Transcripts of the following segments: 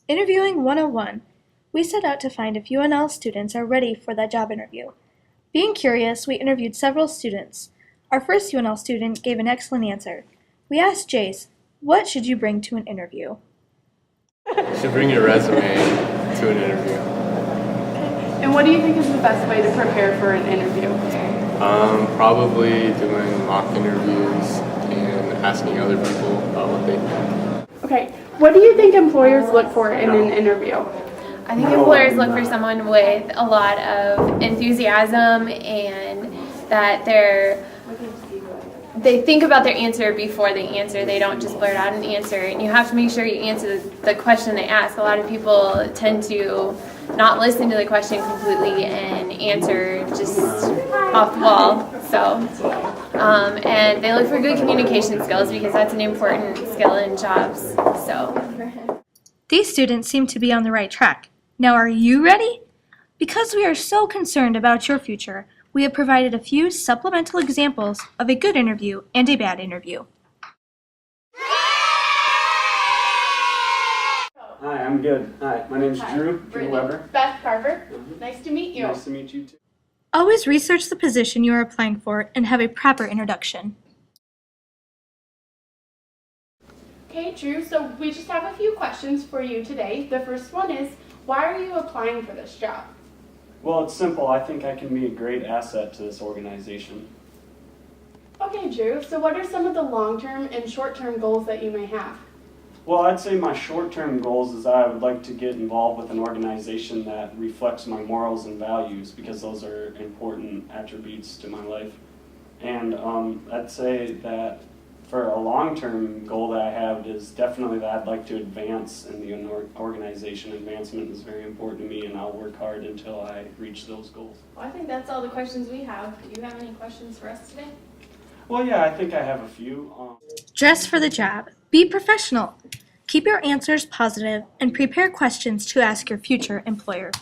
Interviewing 101. We set out to find if UNL students are ready for that job interview. Being curious, we interviewed several students. Our first UNL student gave an excellent answer. We asked Jace, what should you bring to an interview? You should bring your resume to an interview. And what do you think is the best way to prepare for an interview? Probably doing mock interviews and asking other people about what they think. Okay, what do you think employers look for in an interview? I think employers look for someone with a lot of enthusiasm and that they think about their answer before they answer. They don't just blurt out an answer, and you have to make sure you answer the question they ask. A lot of people tend to not listen to the question completely and answer just off the wall. And they look for good communication skills because that's an important skill in jobs. These students seem to be on the right track. Now are you ready? Because we are so concerned about your future, we have provided a few supplemental examples of a good interview and a bad interview. Hi, I'm good. Hi, my name's Drew Weber. Beth Carver. Nice to meet you. Nice to meet you too. Always research the position you are applying for and have a proper introduction. Okay, Drew, so we just have a few questions for you today. The first one is, why are you applying for this job? Well, it's simple. I think I can be a great asset to this organization. Okay, Drew, so what are some of the long-term and short-term goals that you may have? Well, I'd say my short-term goals is I would like to get involved with an organization that reflects my morals and values because those are important attributes to my life. And I'd say that for a long-term goal that I have is definitely that I'd like to advance in the organization. Advancement is very important to me, and I'll work hard until I reach those goals. Well, I think that's all the questions we have. Do you have any questions for us today? Well, yeah, I think I have a few. Dress for the job. Be professional. Keep your answers positive and prepare questions to ask your future employer.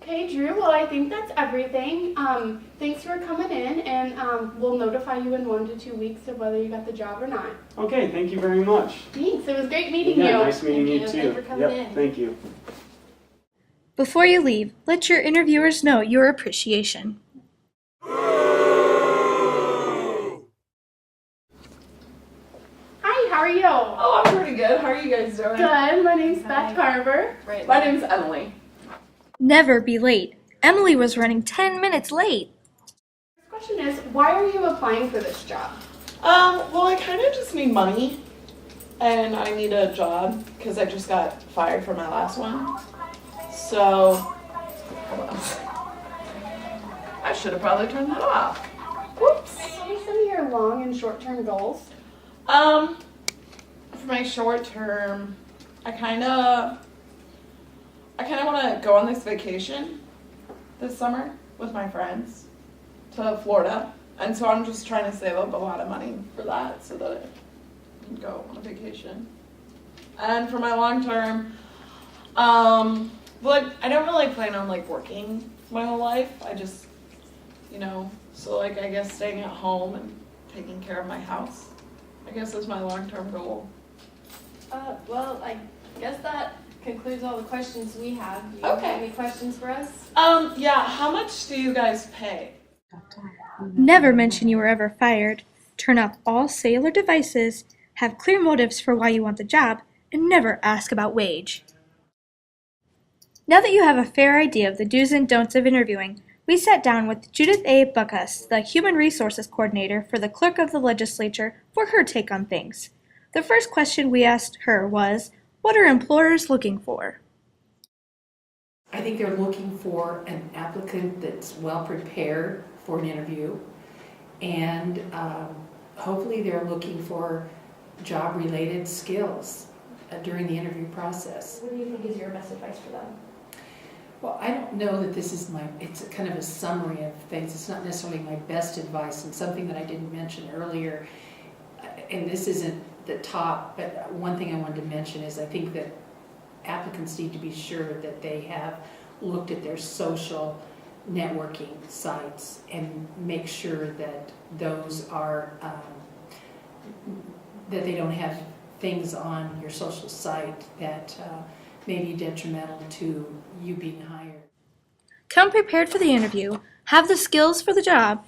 Okay, Drew, well, I think that's everything. Thanks for coming in, and we'll notify you in 1 to 2 weeks of whether you got the job or not. Okay, thank you very much. Thanks, it was great meeting Yeah, you. nice meeting you too. Thanks for coming in. Thank you. Before you leave, let your interviewers know your appreciation. Hi, how are you? Oh, I'm pretty good. How are you guys doing? Good, my name's Beth Carver. My name's Emily. Never be late. Emily was running 10 minutes late. The question is, why are you applying for this job? Well, I kind of just need money, and I need a job because I just got fired from my last one. So, hold on. I should have probably turned that off. Whoops. What are some of your long and short-term goals? For my short term, I kind of want to go on this vacation this summer with my friends to Florida. And so I'm just trying to save up a lot of money for that so that I can go on a vacation. And for my long term, like I don't really plan on like working my whole life. I just, so like I guess staying at home and taking care of my house, I guess is my long-term goal. Well, I guess that concludes all the questions we have. Do you Okay. have any questions for us? Yeah, how much do you guys pay? Never mention you were ever fired. Turn off all cellular devices, have clear motives for why you want the job, and never ask about wage. Now that you have a fair idea of the do's and don'ts of interviewing, we sat down with Judith A. Buckus, the Human Resources Coordinator for the Clerk of the Legislature, for her take on things. The first question we asked her was, what are employers looking for? I think they're looking for an applicant that's well prepared for an interview, and hopefully they're looking for job-related skills during the interview process. What do you think is your best advice for them? Well, I don't know that this is it's kind of a summary of things. It's not necessarily my best advice, and something that I didn't mention earlier, and this isn't the top, but one thing I wanted to mention is I think that applicants need to be sure that they have looked at their social networking sites and make sure that those are, that they don't have things on your social site that may be detrimental to you being hired. Come prepared for the interview, have the skills for the job,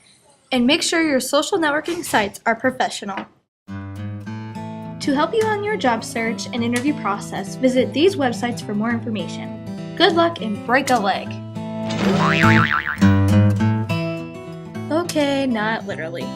and make sure your social networking sites are professional. To help you on your job search and interview process, visit these websites for more information. Good luck and break a leg. Okay, not literally.